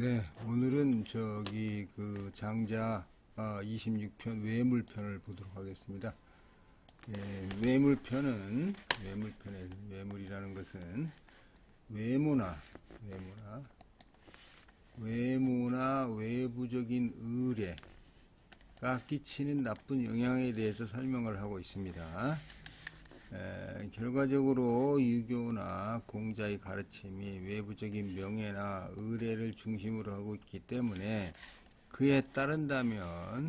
네, 오늘은 그 장자 26편 외물편을 보도록 하겠습니다. 외물이라는 것은 외모나 외부적인 의뢰가 끼치는 나쁜 영향에 대해서 설명을 하고 있습니다. 결과적으로 유교나 공자의 가르침이 외부적인 명예나 의례를 중심으로 하고 있기 때문에 그에 따른다면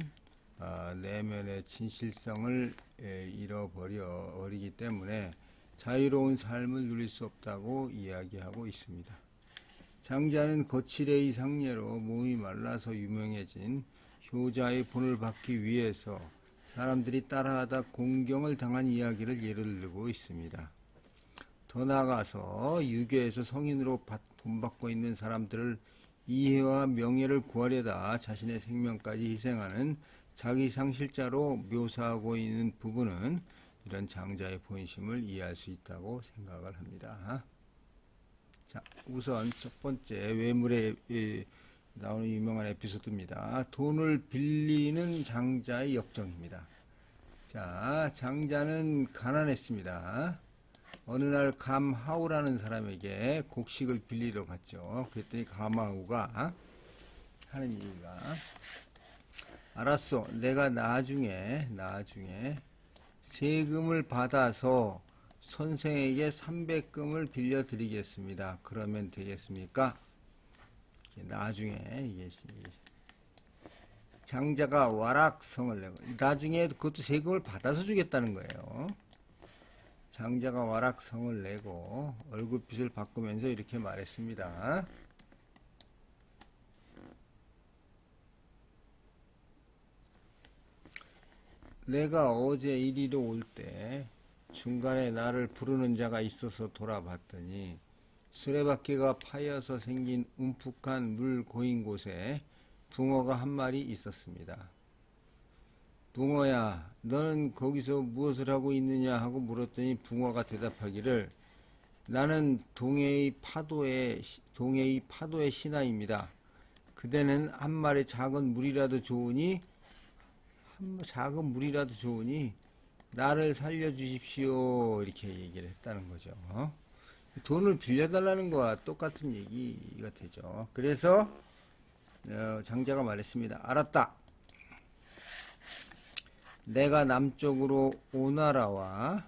내면의 진실성을 잃어버리기 때문에 자유로운 삶을 누릴 수 없다고 이야기하고 있습니다. 장자는 거칠의 상례로 몸이 말라서 유명해진 효자의 본을 받기 위해서 사람들이 따라하다 공경을 당한 이야기를 예를 들고 있습니다. 더 나아가서 유교에서 성인으로 본받고 있는 사람들을 이해와 명예를 구하려다 자신의 생명까지 희생하는 자기 상실자로 묘사하고 있는 부분은 이런 장자의 본심을 이해할 수 있다고 생각을 합니다. 자, 우선 첫 번째 외물에 나오는 유명한 에피소드입니다. 돈을 빌리는 장자의 역정입니다. 자, 장자는 가난했습니다. 어느 날 감하우라는 사람에게 곡식을 빌리러 갔죠. 그랬더니 감하우가 하는 얘기가, 알았어, 내가 나중에 세금을 받아서 선생에게 300금을 빌려드리겠습니다. 그러면 되겠습니까? 나중에 이게 장자가 와락성을 내고, 나중에 그것도 세금을 받아서 주겠다는 거예요. 장자가 와락성을 내고 얼굴빛을 바꾸면서 이렇게 말했습니다. 내가 어제 이리로 올 때 중간에 나를 부르는 자가 있어서 돌아봤더니 수레바퀴가 파여서 생긴 움푹한 물 고인 곳에 붕어가 한 마리 있었습니다. 붕어야, 너는 거기서 무엇을 하고 있느냐 하고 물었더니 붕어가 대답하기를, 나는 동해의 파도의 신하입니다. 그대는 한 마리 작은 물이라도 좋으니 나를 살려주십시오. 이렇게 얘기를 했다는 거죠. 돈을 빌려달라는 거와 똑같은 얘기가 되죠. 그래서 장자가 말했습니다. 알았다. 내가 남쪽으로 오나라와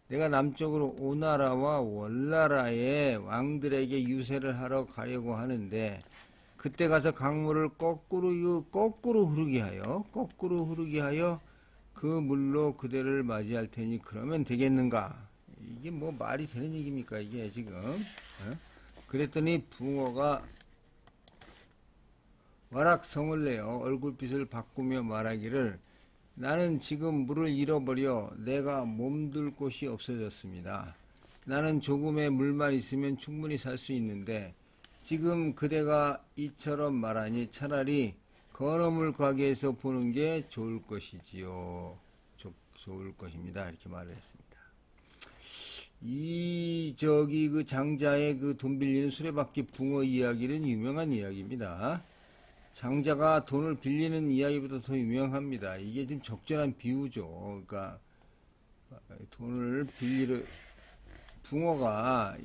내가 남쪽으로 오나라와 월나라의 왕들에게 유세를 하러 가려고 하는데, 그때 가서 강물을 거꾸로 흐르게 하여 그 물로 그대를 맞이할 테니 그러면 되겠는가? 이게 뭐 말이 되는 얘기입니까, 이게 지금? 그랬더니 붕어가 와락성을 내어 얼굴빛을 바꾸며 말하기를, 나는 지금 물을 잃어버려 내가 몸둘 곳이 없어졌습니다. 나는 조금의 물만 있으면 충분히 살 수 있는데 지금 그대가 이처럼 말하니 차라리 건어물 가게에서 보는 게 좋을 것이지요. 좋을 것입니다. 이렇게 말을 했습니다. 그 장자의 그 돈 빌리는 수레바퀴 붕어 이야기는 유명한 이야기입니다. 장자가 돈을 빌리는 이야기보다 더 유명합니다. 이게 지금 적절한 비유죠. 그러니까 돈을 붕어가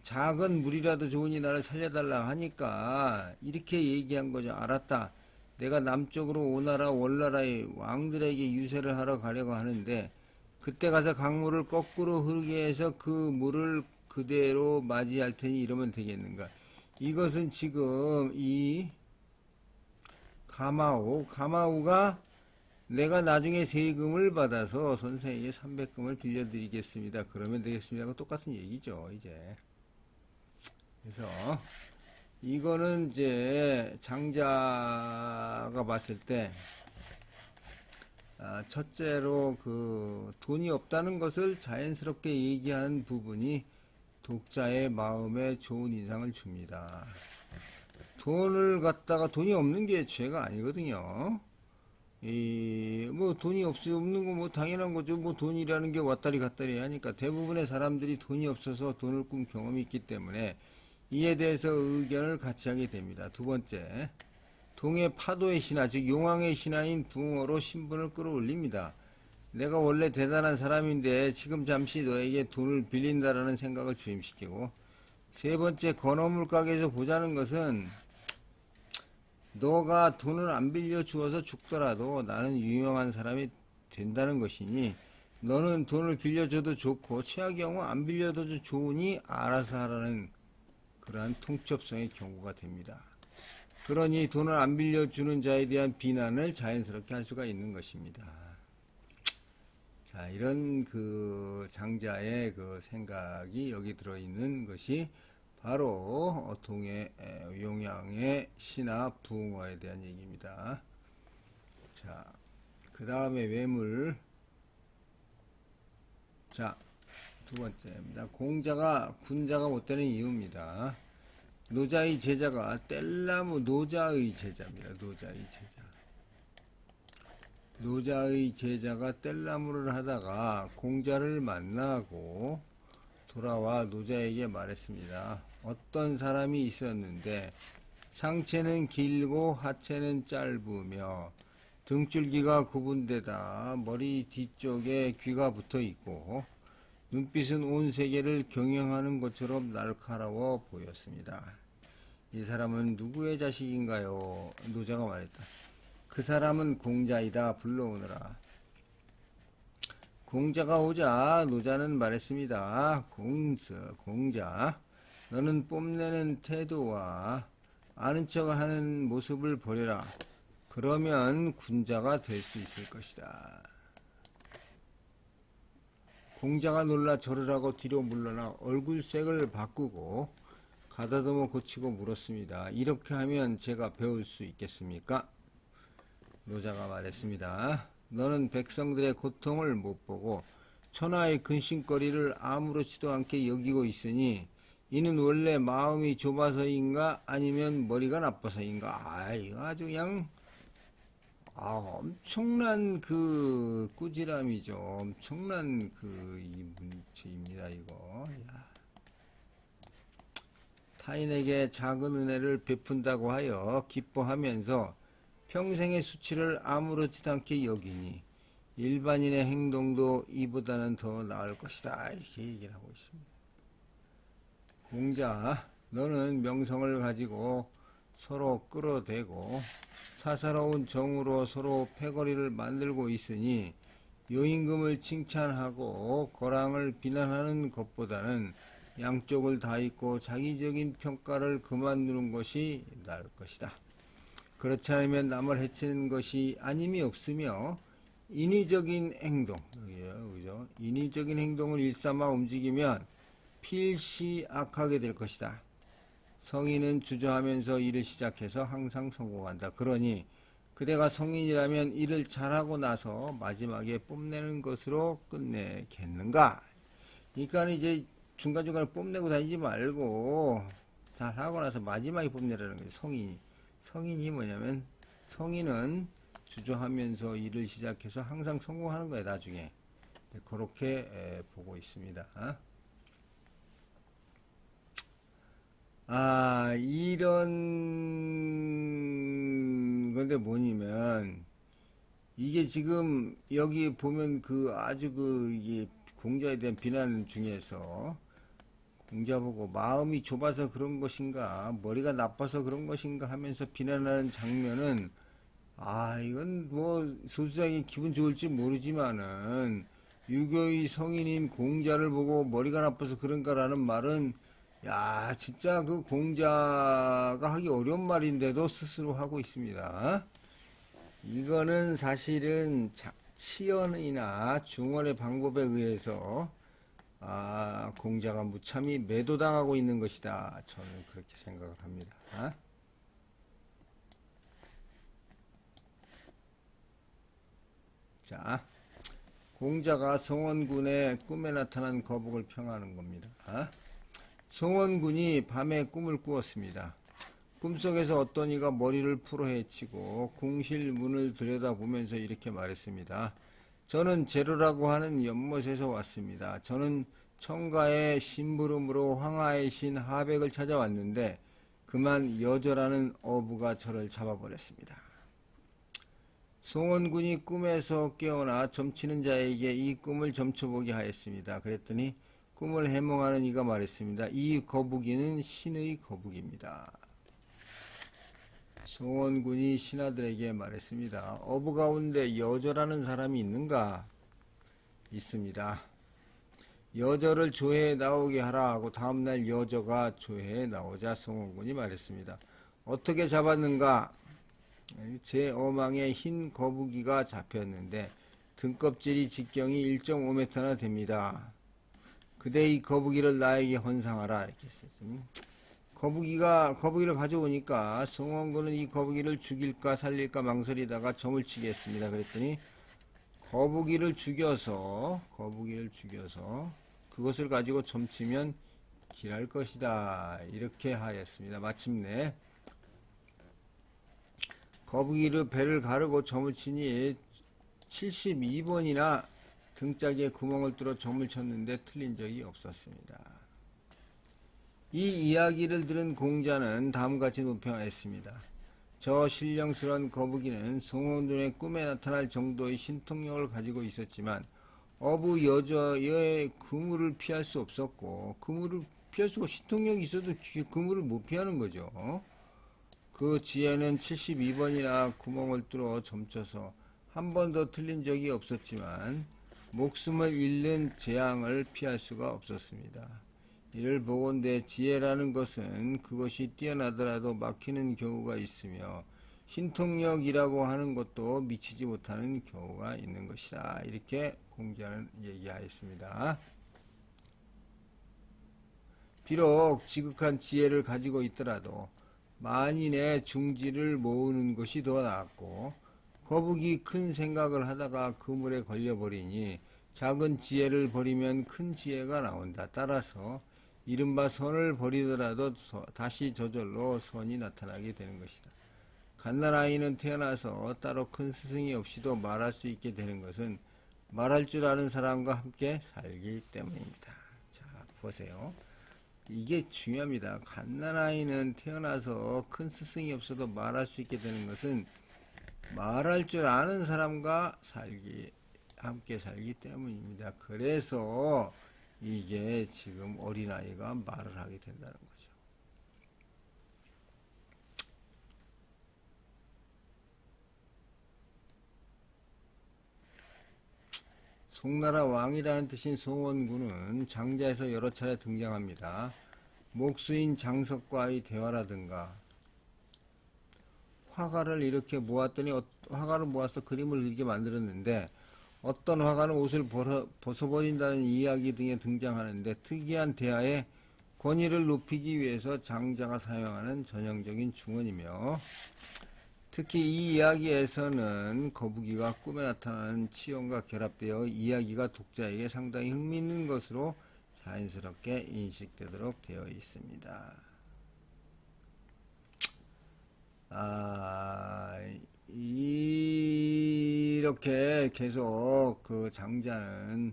작은 물이라도 좋으니 나를 살려달라 하니까 이렇게 얘기한 거죠. 알았다. 내가 남쪽으로 오나라 월나라의 왕들에게 유세를 하러 가려고 하는데, 그때 가서 강물을 거꾸로 흐르게 해서 그 물을 그대로 맞이할 테니 이러면 되겠는가? 이것은 지금 이 가마우가 내가 나중에 세금을 받아서 선생에게 300금을 빌려드리겠습니다. 그러면 되겠습니다. 하고 똑같은 얘기죠, 이제. 그래서 이거는 이제 장자가 봤을 때 첫째로 그 돈이 없다는 것을 자연스럽게 얘기하는 부분이 독자의 마음에 좋은 인상을 줍니다. 돈이 없는 게 죄가 아니거든요. 뭐 돈이 없는 거 뭐 당연한 거죠. 뭐 돈이라는 게 왔다리 갔다리 하니까 대부분의 사람들이 돈이 없어서 돈을 꾼 경험이 있기 때문에 이에 대해서 의견을 같이 하게 됩니다. 두 번째, 동해 파도의 신화, 즉 용왕의 신화인 붕어로 신분을 끌어올립니다. 내가 원래 대단한 사람인데 지금 잠시 너에게 돈을 빌린다라는 생각을 주임시키고, 세 번째, 건어물 가게에서 보자는 것은 너가 돈을 안 빌려 주어서 죽더라도 나는 유명한 사람이 된다는 것이니 너는 돈을 빌려줘도 좋고 최악의 경우 안 빌려줘도 좋으니 알아서 하라는 그러한 통첩성의 경고가 됩니다. 그러니 돈을 안 빌려주는 자에 대한 비난을 자연스럽게 할 수가 있는 것입니다. 자, 이런 그 장자의 그 생각이 여기 들어있는 것이 바로 동해 용양의 신화 붕어에 대한 얘기입니다. 자, 그 다음에 외물. 자, 두 번째입니다. 공자가 군자가 못 되는 이유입니다. 노자의 제자가 뗄나무 노자의 제자입니다. 노자의 제자가 뗄나무를 하다가 공자를 만나고 돌아와 노자에게 말했습니다. 어떤 사람이 있었는데 상체는 길고 하체는 짧으며 등줄기가 구분되다 머리 뒤쪽에 귀가 붙어 있고 눈빛은 온 세계를 경영하는 것처럼 날카로워 보였습니다. 이 사람은 누구의 자식인가요? 노자가 말했다. 그 사람은 공자이다. 불러오너라. 공자가 오자 노자는 말했습니다. 공자, 너는 뽐내는 태도와 아는 척하는 모습을 버려라. 그러면 군자가 될 수 있을 것이다. 공자가 놀라 절을 하고 뒤로 물러나 얼굴색을 바꾸고 가다듬어 고치고 물었습니다. 이렇게 하면 제가 배울 수 있겠습니까? 노자가 말했습니다. 너는 백성들의 고통을 못 보고 천하의 근심거리를 아무렇지도 않게 여기고 있으니 이는 원래 마음이 좁아서인가 아니면 머리가 나빠서인가? 이거 아주 그냥 엄청난 그 꾸지람이죠. 엄청난 그 이 문제입니다. 이거. 타인에게 작은 은혜를 베푼다고 하여 기뻐하면서 평생의 수치를 아무렇지도 않게 여기니 일반인의 행동도 이보다는 더 나을 것이다. 이렇게 얘기를 하고 있습니다. 공자, 너는 명성을 가지고 서로 끌어대고 사사로운 정으로 서로 패거리를 만들고 있으니 요임금을 칭찬하고 거랑을 비난하는 것보다는 양쪽을 다 잊고 자기적인 평가를 그만두는 것이 나을 것이다. 그렇지 않으면 남을 해치는 것이 아님이 없으며 인위적인 행동, 그죠? 인위적인 행동을 일삼아 움직이면 필시 악하게 될 것이다. 성인은 주저하면서 일을 시작해서 항상 성공한다. 그러니 그대가 성인이라면 일을 잘하고 나서 마지막에 뽐내는 것으로 끝내겠는가? 그러니까 이제 중간중간에 뽐내고 다니지 말고 잘하고 나서 마지막에 뽐내라는 거지. 성인이 뭐냐면 성인은 주저하면서 일을 시작해서 항상 성공하는 거야. 나중에 그렇게 보고 있습니다. 이런 건데 뭐냐면 이게 지금 여기 보면 그 아주 이게 공자에 대한 비난 중에서 공자 보고 마음이 좁아서 그런 것인가 머리가 나빠서 그런 것인가 하면서 비난하는 장면은 이건 뭐 소수자에게 기분 좋을지 모르지만은 유교의 성인인 공자를 보고 머리가 나빠서 그런가라는 말은 진짜 그 공자가 하기 어려운 말인데도 스스로 하고 있습니다. 이거는 사실은 치연이나 중원의 방법에 의해서 공자가 무참히 매도당하고 있는 것이다. 저는 그렇게 생각을 합니다. 자, 공자가 성원군의 꿈에 나타난 거북을 평하는 겁니다. 성원군이 밤에 꿈을 꾸었습니다. 꿈속에서 어떤 이가 머리를 풀어 헤치고 궁실 문을 들여다보면서 이렇게 말했습니다. 저는 제로라고 하는 연못에서 왔습니다. 저는 청가의 심부름으로 황하의 신 하백을 찾아왔는데 그만 여저라는 어부가 저를 잡아버렸습니다. 송원군이 꿈에서 깨어나 점치는 자에게 이 꿈을 점쳐보게 하였습니다. 그랬더니 꿈을 해몽하는 이가 말했습니다. 이 거북이는 신의 거북입니다. 송원군이 신하들에게 말했습니다. 어부 가운데 여저라는 사람이 있는가? 있습니다. 여저를 조회에 나오게 하라 하고 다음날 여저가 조회에 나오자 송원군이 말했습니다. 어떻게 잡았는가? 제 어망에 흰 거북이가 잡혔는데 등껍질이 직경이 1.5m나 됩니다. 그대 이 거북이를 나에게 헌상하라 이렇게 했습니다. 거북이를 가져오니까 송원군은 이 거북이를 죽일까 살릴까 망설이다가 점을 치게 했습니다. 그랬더니 거북이를 죽여서 그것을 가지고 점치면 길할 것이다 이렇게 하였습니다. 마침내 거북이를 배를 가르고 점을 치니 72번이나 등짝에 구멍을 뚫어 점을 쳤는데 틀린 적이 없었습니다. 이 이야기를 들은 공자는 다음같이 논평하였습니다. 저 신령스러운 거북이는 송원군의 꿈에 나타날 정도의 신통력을 가지고 있었지만 어부 여저의 그물을 피할 수 없었고 그물을 피할 수가 신통력이 있어도 그물을 못 피하는 거죠. 그 지혜는 72번이나 구멍을 뚫어 점쳐서 한 번도 틀린 적이 없었지만 목숨을 잃는 재앙을 피할 수가 없었습니다. 이를 보건대 지혜라는 것은 그것이 뛰어나더라도 막히는 경우가 있으며 신통력이라고 하는 것도 미치지 못하는 경우가 있는 것이다. 이렇게 공자는 얘기하였습니다. 비록 지극한 지혜를 가지고 있더라도 만인의 중지를 모으는 것이 더 낫고 거북이 큰 생각을 하다가 그물에 걸려버리니 작은 지혜를 버리면 큰 지혜가 나온다. 따라서 이른바 선을 버리더라도 다시 저절로 선이 나타나게 되는 것이다. 갓난아이는 태어나서 따로 큰 스승이 없이도 말할 수 있게 되는 것은 말할 줄 아는 사람과 함께 살기 때문입니다. 자, 보세요. 이게 중요합니다. 갓난아이는 태어나서 큰 스승이 없어도 말할 수 있게 되는 것은 말할 줄 아는 사람과 함께 살기 때문입니다. 그래서 이게 지금 어린아이가 말을 하게 된다는 거죠. 송나라 왕이라는 뜻인 송원군은 장자에서 여러 차례 등장합니다. 목수인 장석과의 대화라든가 화가를 이렇게 모았더니 화가를 모아서 그림을 그리게 만들었는데 어떤 화가는 옷을 벗어버린다는 이야기 등에 등장하는데 특이한 대하에 권위를 높이기 위해서 장자가 사용하는 전형적인 중언이며 특히 이 이야기에서는 거북이가 꿈에 나타나는 치연과 결합되어 이야기가 독자에게 상당히 흥미있는 것으로 자연스럽게 인식되도록 되어 있습니다. 이렇게 계속 그 장자는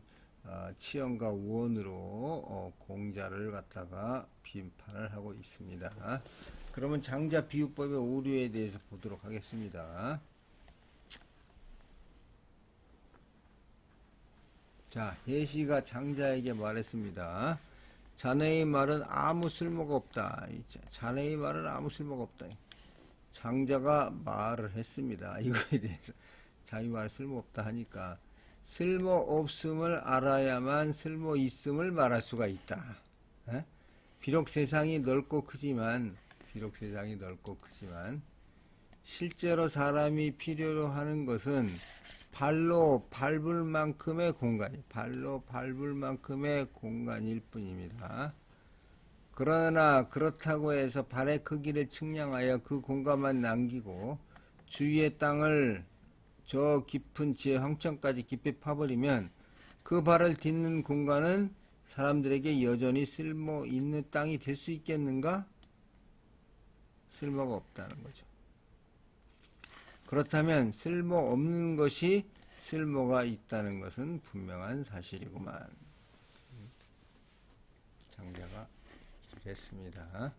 치연과 우언으로 공자를 갖다가 비판을 하고 있습니다. 그러면 장자 비유법의 오류에 대해서 보도록 하겠습니다. 자, 예시가 장자에게 말했습니다. 자네의 말은 아무 쓸모가 없다. 자네의 말은 아무 쓸모가 없다. 장자가 말을 했습니다. 이거에 대해서 자기 말 쓸모없다 하니까 쓸모없음을 알아야만 쓸모있음을 말할 수가 있다. 비록 세상이 넓고 크지만 실제로 사람이 필요로 하는 것은 발로 밟을 만큼의 공간일 뿐입니다. 그러나 그렇다고 해서 발의 크기를 측량하여 그 공간만 남기고 주위의 땅을 저 깊은 지의 황천까지 깊이 파버리면 그 발을 딛는 공간은 사람들에게 여전히 쓸모 있는 땅이 될 수 있겠는가? 쓸모가 없다는 거죠. 그렇다면 쓸모없는 것이 쓸모가 있다는 것은 분명한 사실이구만. 장자가 이랬습니다.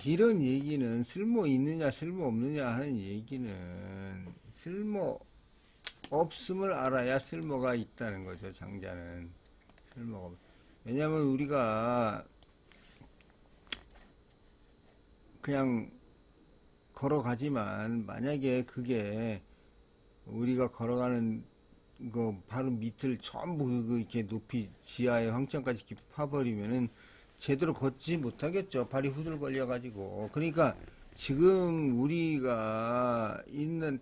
이런 얘기는 쓸모 있느냐 쓸모 없느냐 하는 얘기는 쓸모 없음을 알아야 쓸모가 있다는 거죠. 장자는 쓸모가 없. 왜냐하면 우리가 그냥 걸어가지만 만약에 그게 우리가 걸어가는 거 바로 밑을 전부 이렇게 높이 지하에 황천까지 이렇게 파버리면은 제대로 걷지 못하겠죠. 발이 후들 걸려가지고. 그러니까 지금 우리가 있는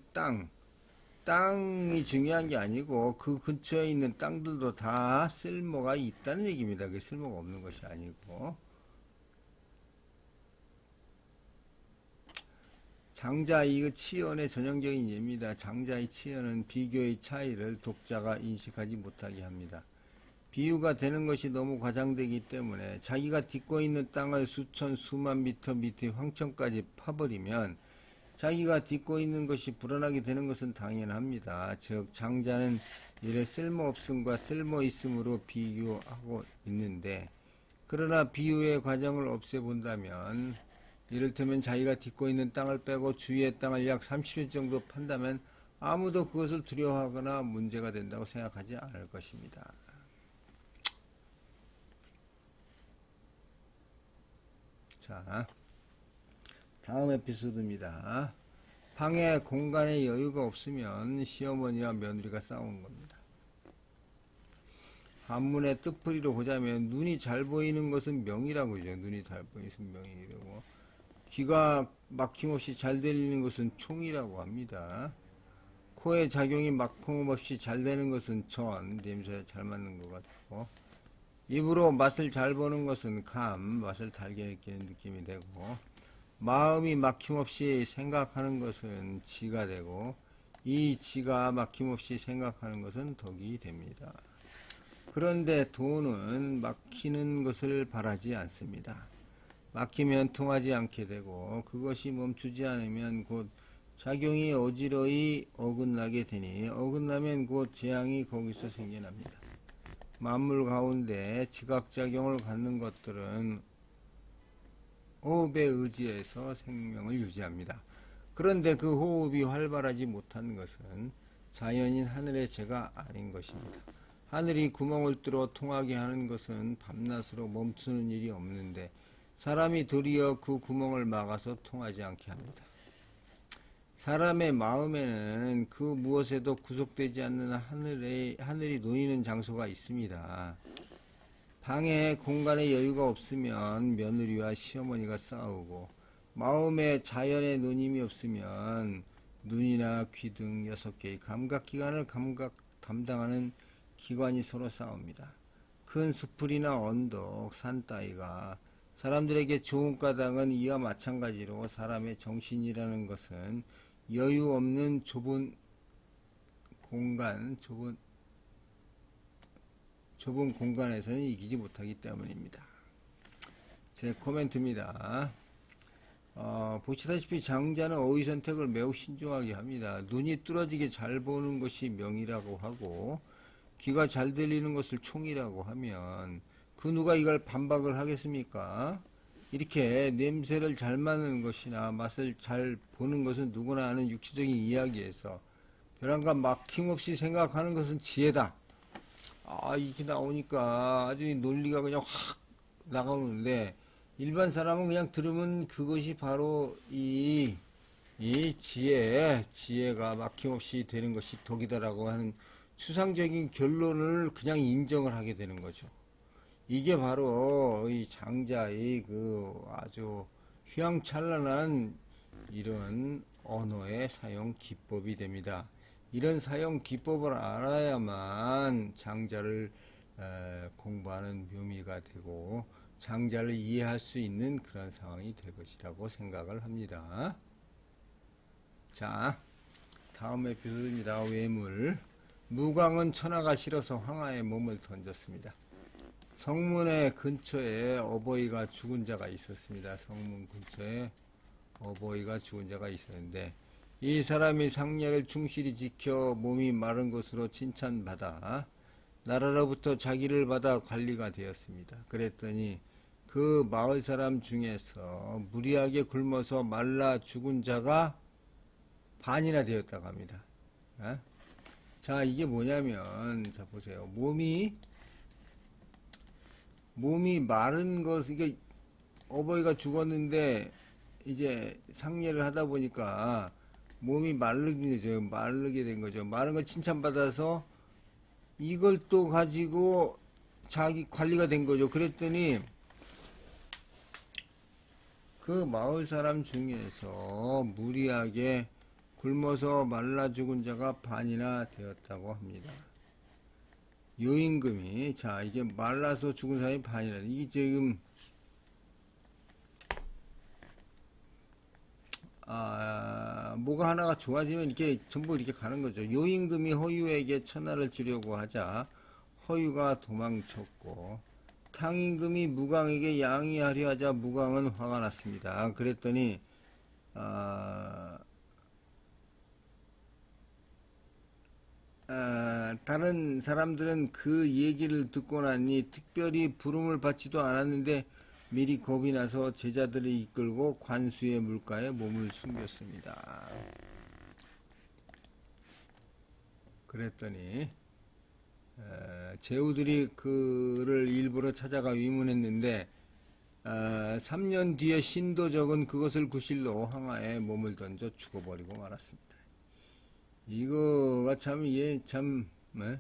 땅이 중요한 게 아니고 그 근처에 있는 땅들도 다 쓸모가 있다는 얘기입니다. 그게 쓸모가 없는 것이 아니고. 장자 이거 치연의 전형적인 예입니다. 장자의 치연은 비교의 차이를 독자가 인식하지 못하게 합니다. 비유가 되는 것이 너무 과장되기 때문에 자기가 딛고 있는 땅을 수천 수만 미터 밑에 황천까지 파버리면 자기가 딛고 있는 것이 불안하게 되는 것은 당연합니다. 즉 장자는 이를 쓸모없음과 쓸모있음으로 비교하고 있는데, 그러나 비유의 과정을 없애본다면 이를테면 자기가 딛고 있는 땅을 빼고 주위의 땅을 약 30일 정도 판다면 아무도 그것을 두려워하거나 문제가 된다고 생각하지 않을 것입니다. 자, 다음 에피소드입니다. 방에 공간에 여유가 없으면 시어머니와 며느리가 싸우는 겁니다. 한문의 뜻풀이로 보자면 눈이 잘 보이는 것은 명이라고 하죠. 눈이 잘 보이는 것은 명이라고. 귀가 막힘없이 잘 들리는 것은 총이라고 합니다. 코의 작용이 막힘없이 잘 되는 것은 전, 냄새 잘 맞는 것 같고, 입으로 맛을 잘 보는 것은 감, 맛을 달게 느끼는 느낌이 되고, 마음이 막힘없이 생각하는 것은 지가 되고, 이 지가 막힘없이 생각하는 것은 덕이 됩니다. 그런데 돈은 막히는 것을 바라지 않습니다. 막히면 통하지 않게 되고 그것이 멈추지 않으면 곧 작용이 어지러이 어긋나게 되니 어긋나면 곧 재앙이 거기서 생겨납니다. 만물 가운데 지각작용을 갖는 것들은 호흡에 의지해서 생명을 유지합니다. 그런데 그 호흡이 활발하지 못한 것은 자연인 하늘의 죄가 아닌 것입니다. 하늘이 구멍을 뚫어 통하게 하는 것은 밤낮으로 멈추는 일이 없는데 사람이 도리어 그 구멍을 막아서 통하지 않게 합니다. 사람의 마음에는 그 무엇에도 구속되지 않는 하늘이 놓이는 장소가 있습니다. 방에 공간에 여유가 없으면 며느리와 시어머니가 싸우고, 마음에 자연의 누님이 없으면 눈이나 귀 등 6개의 감각기관을 담당하는 기관이 서로 싸웁니다. 큰 수풀이나 언덕, 산 따위가 사람들에게 좋은 까닭은 이와 마찬가지로 사람의 정신이라는 것은 여유 없는 좁은 공간에서는 이기지 못하기 때문입니다. 제 코멘트입니다. 보시다시피 장자는 어휘 선택을 매우 신중하게 합니다. 눈이 뚫어지게 잘 보는 것이 명이라고 하고 귀가 잘 들리는 것을 총이라고 하면 그 누가 이걸 반박을 하겠습니까? 이렇게 냄새를 잘 맡는 것이나 맛을 잘 보는 것은 누구나 아는 육체적인 이야기에서 벼랑과 막힘없이 생각하는 것은 지혜다. 이게 나오니까 아주 논리가 그냥 확 나가오는데 일반 사람은 그냥 들으면 그것이 바로 이 지혜가 막힘없이 되는 것이 덕이다라고 하는 추상적인 결론을 그냥 인정을 하게 되는 거죠. 이게 바로 이 장자의 그 아주 휘황찬란한 이런 언어의 사용 기법이 됩니다. 이런 사용 기법을 알아야만 장자를 공부하는 묘미가 되고 장자를 이해할 수 있는 그런 상황이 될 것이라고 생각을 합니다. 자, 다음 에피소드입니다. 외물. 무광은 천하가 싫어서 황하에 몸을 던졌습니다. 성문의 근처에 어버이가 죽은 자가 있었습니다. 성문 근처에 어버이가 죽은 자가 있었는데 이 사람이 상례를 충실히 지켜 몸이 마른 것으로 칭찬받아 나라로부터 자기를 받아 관리가 되었습니다. 그랬더니 그 마을 사람 중에서 무리하게 굶어서 말라 죽은 자가 반이나 되었다고 합니다. 자, 이게 뭐냐면, 자, 보세요. 몸이 마른 것, 이게 어버이가 죽었는데, 이제 상례를 하다 보니까 몸이 마르게 된 거죠. 마른 걸 칭찬받아서 이걸 또 가지고 자기 관리가 된 거죠. 그랬더니 그 마을 사람 중에서 무리하게 굶어서 말라 죽은 자가 반이나 되었다고 합니다. 요임금이, 자, 이게 말라서 죽은 사람이 반이나, 이게 지금, 뭐가 하나가 좋아지면 이렇게 전부 이렇게 가는 거죠. 요임금이 허유에게 천하를 주려고 하자 허유가 도망쳤고, 탕임금이 무강에게 양의하려 하자 무강은 화가 났습니다. 그랬더니, 다른 사람들은 그 얘기를 듣고 나니 특별히 부름을 받지도 않았는데 미리 겁이 나서 제자들을 이끌고 관수의 물가에 몸을 숨겼습니다. 그랬더니 제후들이 그를 일부러 찾아가 위문했는데 3년 뒤에 신도적은 그것을 구실로 황하에 몸을 던져 죽어버리고 말았습니다. 이거가 참, 네?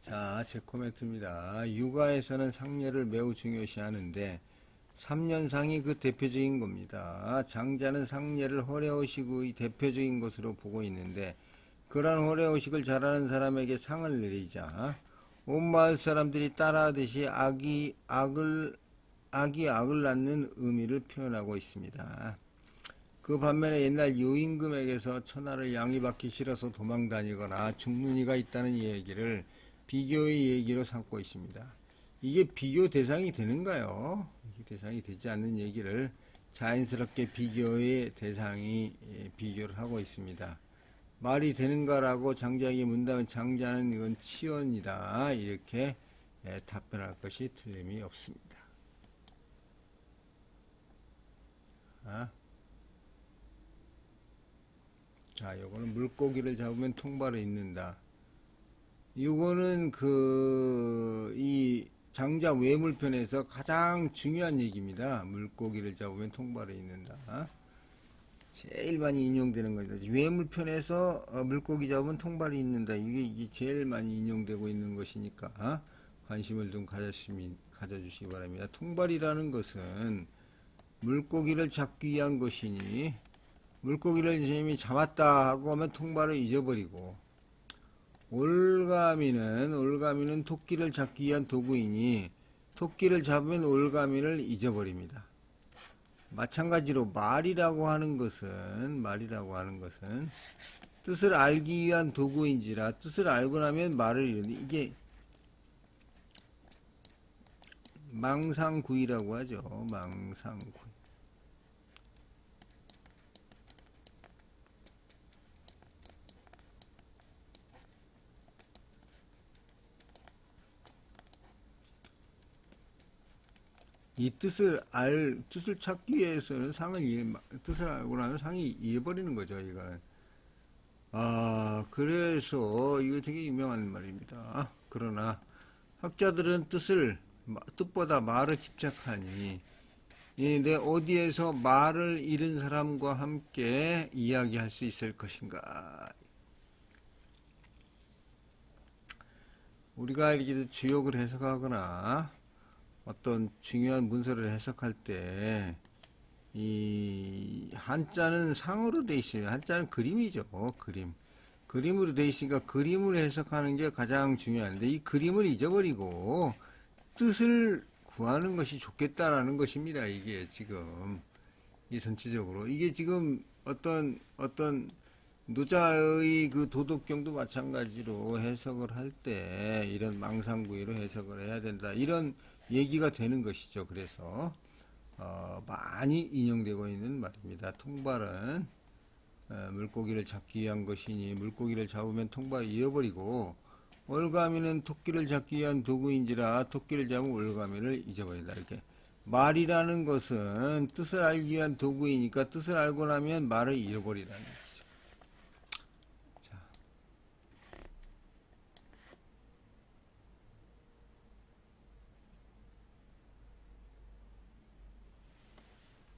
자, 제 코멘트입니다. 육아에서는 상례를 매우 중요시 하는데 3년상이 그 대표적인 겁니다. 장자는 상례를 허례허식의 대표적인 것으로 보고 있는데 그러한 허례허식을 잘하는 사람에게 상을 내리자 온 마을 사람들이 따라하듯이 악이 악을 낳는 의미를 표현하고 있습니다. 그 반면에 옛날 요임금에게서 천하를 양이받기 싫어서 도망다니거나 죽는 이가 있다는 얘기를 비교의 얘기로 삼고 있습니다. 이게 비교 대상이 되는가요? 대상이 되지 않는 얘기를 자연스럽게 비교의 대상이 비교를 하고 있습니다. 말이 되는가라고 장자에게 묻는다면 장자는 이건 치언이다 이렇게 답변할 것이 틀림이 없습니다. 자, 요거는 물고기를 잡으면 통발을 잇는다. 요거는 이 장자 외물편에서 가장 중요한 얘기입니다. 물고기를 잡으면 통발을 잇는다. 제일 많이 인용되는 겁니다. 외물편에서 물고기 잡으면 통발이 잇는다. 이게 제일 많이 인용되고 있는 것이니까 관심을 좀 가져주시기 바랍니다. 통발이라는 것은 물고기를 잡기 위한 것이니 물고기를 이미 잡았다 하고 하면 통발을 잊어버리고 올가미는 토끼를 잡기 위한 도구이니 토끼를 잡으면 올가미를 잊어버립니다. 마찬가지로 말이라고 하는 것은 뜻을 알기 위한 도구인지라 뜻을 알고 나면 말을 잃는 이게 망상구이라고 하죠. 망상구이. 이 뜻을 찾기 위해서는 뜻을 알고 나면 상이 잃어버리는 거죠, 이거는. 그래서 이거 되게 유명한 말입니다. 그러나 학자들은 뜻보다 말을 집착하니, 내 어디에서 말을 잃은 사람과 함께 이야기할 수 있을 것인가. 우리가 이렇게 주역을 해석하거나 어떤 중요한 문서를 해석할 때 이 한자는 상으로 돼 있어요. 한자는 그림이죠. 그림으로 돼 있으니까 그림을 해석하는 게 가장 중요한데 이 그림을 잊어버리고 뜻을 구하는 것이 좋겠다라는 것입니다. 이게 지금 이 전체적으로 이게 지금 어떤 노자의 그 도덕경도 마찬가지로 해석을 할 때 이런 망상구의로 해석을 해야 된다. 이런 얘기가 되는 것이죠. 그래서 많이 인용되고 있는 말입니다. 통발은 물고기를 잡기 위한 것이니 물고기를 잡으면 통발을 잃어버리고 올가미는 토끼를 잡기 위한 도구인지라 토끼를 잡으면 올가미를 잊어버린다. 이렇게 말이라는 것은 뜻을 알기 위한 도구이니까 뜻을 알고 나면 말을 잃어버리라는 거죠.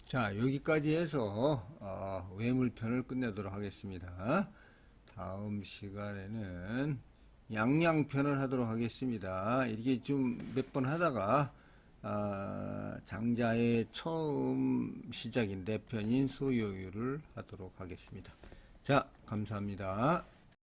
자, 여기까지 해서 외물편을 끝내도록 하겠습니다. 다음 시간에는 양양편을 하도록 하겠습니다. 이렇게 좀 몇 번 하다가 장자의 처음 시작인 내 편인 소요유를 하도록 하겠습니다. 자, 감사합니다.